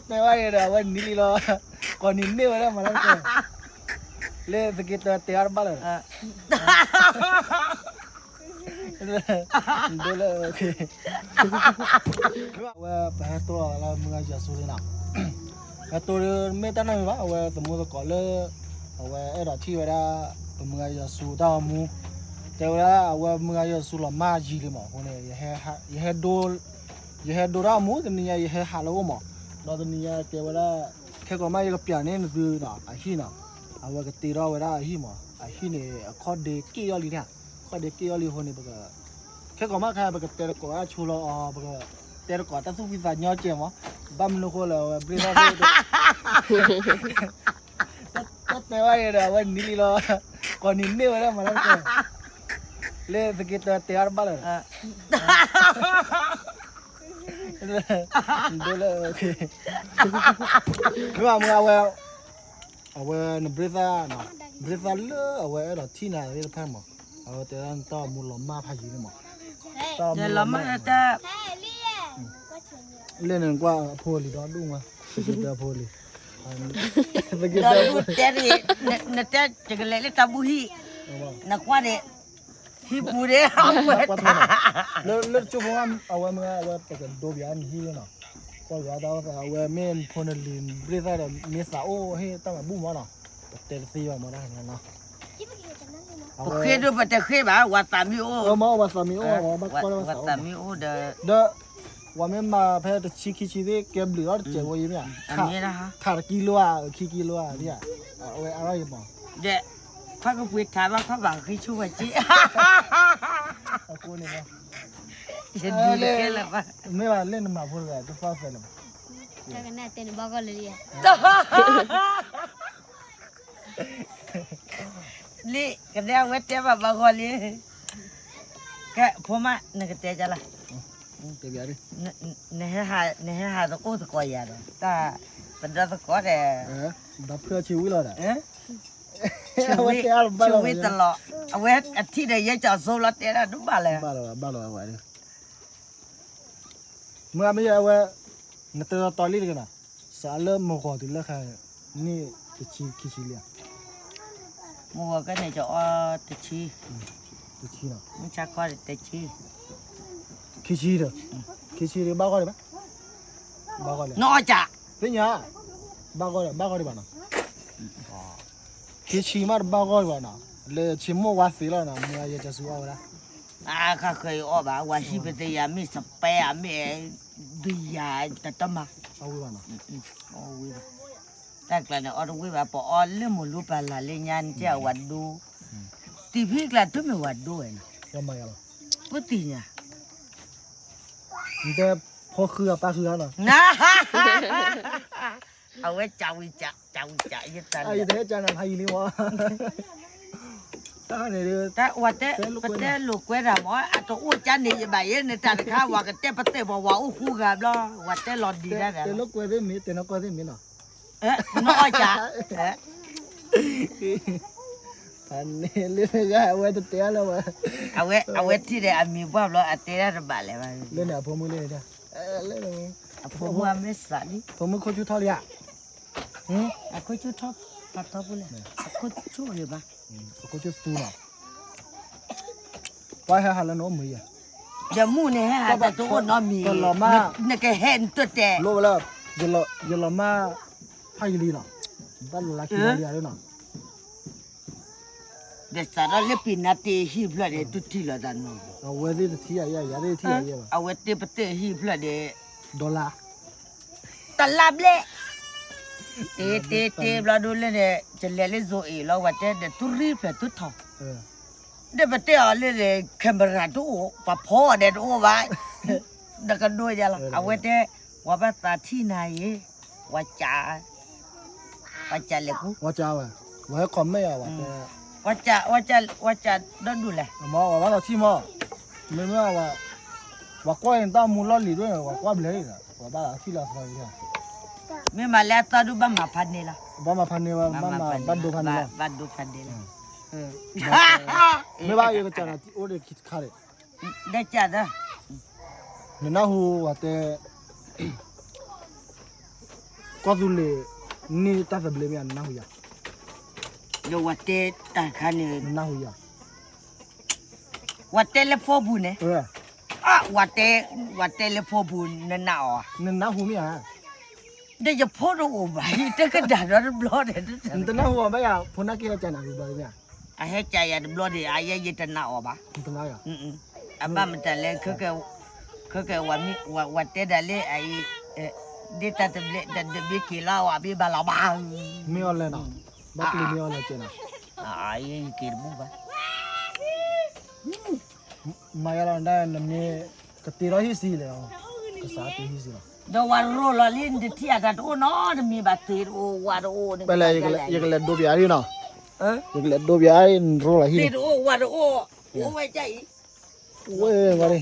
แต่ว่าวันนี้เราก่อนนี้เนี่ยว่ามาแล้วเลยสกิตเตะอาร์บาเลยดูเลยโอเคว่าไปตัวเราเมื่อจะสู้นะตัวไม่ตั้งใจว่าว่าสมมติก่อนเลยว่าที่ว่าเมื่อจะสู้ดาวมูแต่ว่าเมื่อจะสู้ละมาจีเลยมั้งคนนี้ยังให้ดูดาวมูแต่เนี่ยยังให้ฮัลโหลมั้งเราตัวนี้แต่ว่าแค่ก็ไม่ก็เปลี่ยนเนี่ยคือนะไอ้ที่นะว่าก็ตีเราว่าไอ้ที่มั้งไอ้ที่เนี่ยข้อเด็กกี่ยอลีเนี่ยข้อเด็กกี่ยอลีคนนี้บอกแค่ก็มาแค่บอกเตะก็ชูเราบอกเตะก็แต่สู้วิสัยยอดเจ๋งมั้งบ้านลูกคนเราบริษัทแต่ว่าวันนี้เราก่อนนี้เนี่ยว่ามาแล้วเลยสกิตเตะอาร์บาเลยดูเลยโอเคว่ามึงเอาในบริษัทนะบริษัทเลยเอาที่ไหนที่พันมั้งแต่ตอนต่อมูลมาพายีเลยมั้งเดี๋ยวเรามาจะเล่นหนึ่งกว่าโพลีดอดูมาสกิตโพลีเราดูแต่ดินั่นแต่จะกันเลยตาบุฮีนักว่าเด็ฮิบูเดเอาไว้ท่าแล้วจุ๊บว่าเอาไว้เมื่อเอาไว้ไปกันดูบิอันฮีเนาะก็ว่าดาวเอาไว้เมนพนลินบริษัทเมษาโอ้ให้ตั้งแต่บุ้มวะเนาะเตลซีว่ามาได้เนาะโอเคดูไปแต่เคยบ่าวาตามิโอมาว่าสามีโอ้วาตามิโอเดว่าไม่มาเพื่อชิคิเดเก็บเหลือเจ๋งว่าอย่างเงี้ยอันนี้นะฮะขาดกิโลกิโลเนี่ยเอาไว้อะไรบ้างเด็กข้าก็พูดถามว่าเขาบังคือช่วยจีเอาคนนี้จะดูเลยแหละป่ะไม่ว่าเล่นมาพูดอะไรตัวฟ้าเฟลถ้ากันแน่เต้นบอกเลยนี่กันเดียวเวทเจ้าแบบบอกเลยแค่พ่อมาเนี่ยก็เตะจ้ะล่ะเดี๋ยวดิเนี่ยหาตะโกตะกอยาเลยแต่เป็นตะกอแต่ดับเพื่อชีวิตเลยนะชีวิตตลอดเอาไว้อาทิตย์ใดยังจะโซลเตะดูบ้าเลยบ้าเลยไว้ดิเมื่อไม่ใช่ว่าในตัวตอรี่กันนะสารเริ่มโมกอติดแล้วค่ะนี่ตะชีเลียมัวก็เนี่ยจะตะชีเนาะมันชักก็ตะชีเด้อบ้าก็ได้ปะบ้าก็เลยน้อยจ้ะเป็นยังบ้าก็ได้บ้านะมาบ้าก็ได้นะเลยชิมว่าสิแล้วนะมึงจะสู้เอาละข้าเคยอ้อบ่าว่าชีวิตยามีสเปรย์มีดุยาแต่ต้มาเอาไว้นะเอาไว้แต่กลางเนี่ยเอาไว้แบบพอเรื่องมูลูปลาเลี้ยงเจ้าวัดดูทีพี่กลางทุ่มวัดดูเองยังไงล่ะปุ๊ติเนี่ยแต่พอคือป้าคือแล้วนะเอาไว้เจ้าวิจักยึดตันไอ้เด็กจานันไทยนี่วะตาเนี่ยแต่ว่าแต่ลูกเวลาหมอตัวอู้จันนี่ใบเนี่ยจันข้าวว่ากันแต่ประเทศบอกว่าอู้คู่กันล้อว่าแต่หลอดดีได้แต่ลูกเวลามีแต่นักก็ได้มีเนาะน้อยจ้ะอันนี้เรื่องอะไรเอาไว้ตัวเตี้ยแล้ววะเอาไว้ที่เดียมีบ้าแล้วอัตเตอร์ระบาดเลยมันเล่นเนี่ยผมมือเล่นจ้ะเล่นผมว่าไม่สั่นผมมือโคชูทอลเลยโคชูท็อปปัดท็อปเลยโคชูเลยปะโคชูตูน่ะว่าให้ฮัลโหลน้องมือเดี๋ยวมูเนี่ยฮะแต่ตัวน้องมีเนี่ยก็เห็นตัวแต่รู้แล้วจะลมาพายลีน่ะบ้านลักกี้ลีอะไรน่ะเดี๋ยวสารเลปินาเตฮีพลาเดตุทีละดันโนเอาไว้ที่ที่อะไรที่อะไรเอาไว้ที่ประเทศฮีพลาเดดอลลาร์ตลาดเล่เตบลาดูเลยเนี่ยจะเลี้ยงโซเอแล้วว่าจะเดี๋ยวตุรีพลาตุทองเดี๋ยวประเทศอะไรเนี่ยแคมเบราดูปะพ่อเดี๋ยวดูไว้เดี๋ยวกันด้วยจ้ะล่ะเอาไว้ที่ว่าภาษาที่ไหนว่าจ่าเลยกูว่าจ่าว่ะว่าคอมไม่อะว่ะว่าจะดอนดูเลยมอว่าเราที่มอไม่เมื่อว่าก้อยต้ามูลลีด้วยว่าก้อยเลยนะว่าบ้าที่เราใส่เนี่ยไม่มาแล้วตอนดูบ้ามาพันนี่ละบ้ามาพันนี่ว่าบ้ามาบ้านดูพันนี่บ้านดูพันนี่ละไม่ว่าอยู่กับจานะโอ้เด็กคิดขาดได้จ้ะเด้อเนี่ยนะฮูว่าแต่ ก็ดูเลยนี่ตัดสินเลยไม่อันน่าหัว โยวัดเตตาคันเนี่ย น่าหัว วัดเตเลฟอบุเนี่ย เออ อ่ะวัดเตเลฟอบุนั่นน่ะอ๋อ นั่นน่าหัวมั้ยฮะ เดี๋ยวจะพูดโอ้บายแต่ก็ด่าเราบล็อดเนี่ย นั่นน่าหัวมั้ยอ่ะพนักงานจะน่าหัวมั้ย ไอ้เฮ้ยใจอ่ะบล็อดเนี่ยไอ้ยัยจะน่าอ๋อปะ นั่นน่าอ่ะ อ่ะบ้ามันแต่เลยคือวัดเตได้เลยไอ้ดิตาตะเบลดัดบิกิลาวะบิบาลาบา ไม่เอาเลยนะบักลีไม่เอาเลยเจ้านะ ไอ้กิรบุบะ มาอย่าลันได้นั่นนี่ก็ตีร้อยสี่เลยอ่ะก็สามตีสี่ละ เดี๋ยววันโรลลินที่อาจารย์โอ้น้อมีบัตรตีโอวันโอ ไปเลยยังเล่นดูบีอารีนะ Ờ. Việc lệ đô bia ai rô là hi. Đi ô qua đồ ô. Ô mày chạy. Ui qua đi.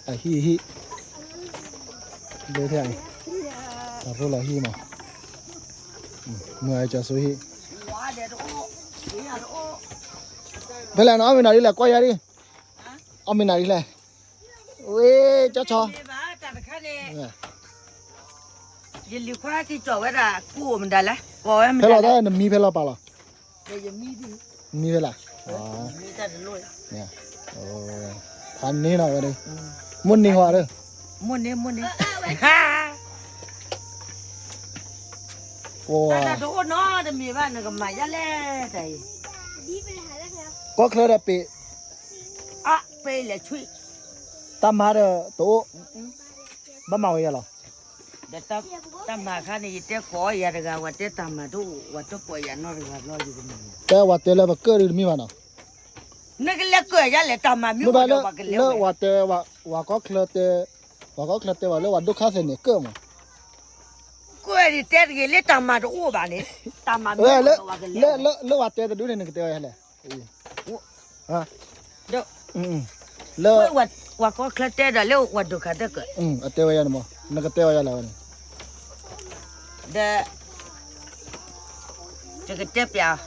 À hi. Đây thế này. À rô là hi mà. Mười cho số hi. Vậy là nó bên nào đi là quay ra đi. Ông bên nào đi này. Ui cho. Giờ liu khoa thì chỗ vậy là cua mình đây là. Coi em. Thế là đó là mi phải là bao là. Đây giờ mi đi. Mi phải là. À. Mi ta được luôn. Nè. Thành ní nào vậy đây. Muốn đi hòa đây. Muốn đi. Ha. Wow. Ta đồ nó thì mi bạn nó mà ra lẹ đây. Có khơi đã bị. À, bây là chui. Tam hà được tổ. Bắt màu vậy là. Để ta mà khá này té có ya được à, té ta mà tu, tu có ya nó được lo gì cũng. Té quạt té là bạc cơ đi mi mà nào. Nó cái lẹ cười ra lẹ ta mà miu Nó vào cái lẹ. nó quạt té quạt có khơi té và nó quạt đúc khá thế này cơ mà. Cười thì té cái lẹ ta mà tu bà này, ta mà miu vào cái lẹ. Lỡ quạt té đứa này cái té hay là. À. Được. Lỡ quạt có khơi té là lẹ quạt đúc khá thế cơ. Té vậy mà. Nó cái té vậy là. Để cho cái tiếp vào.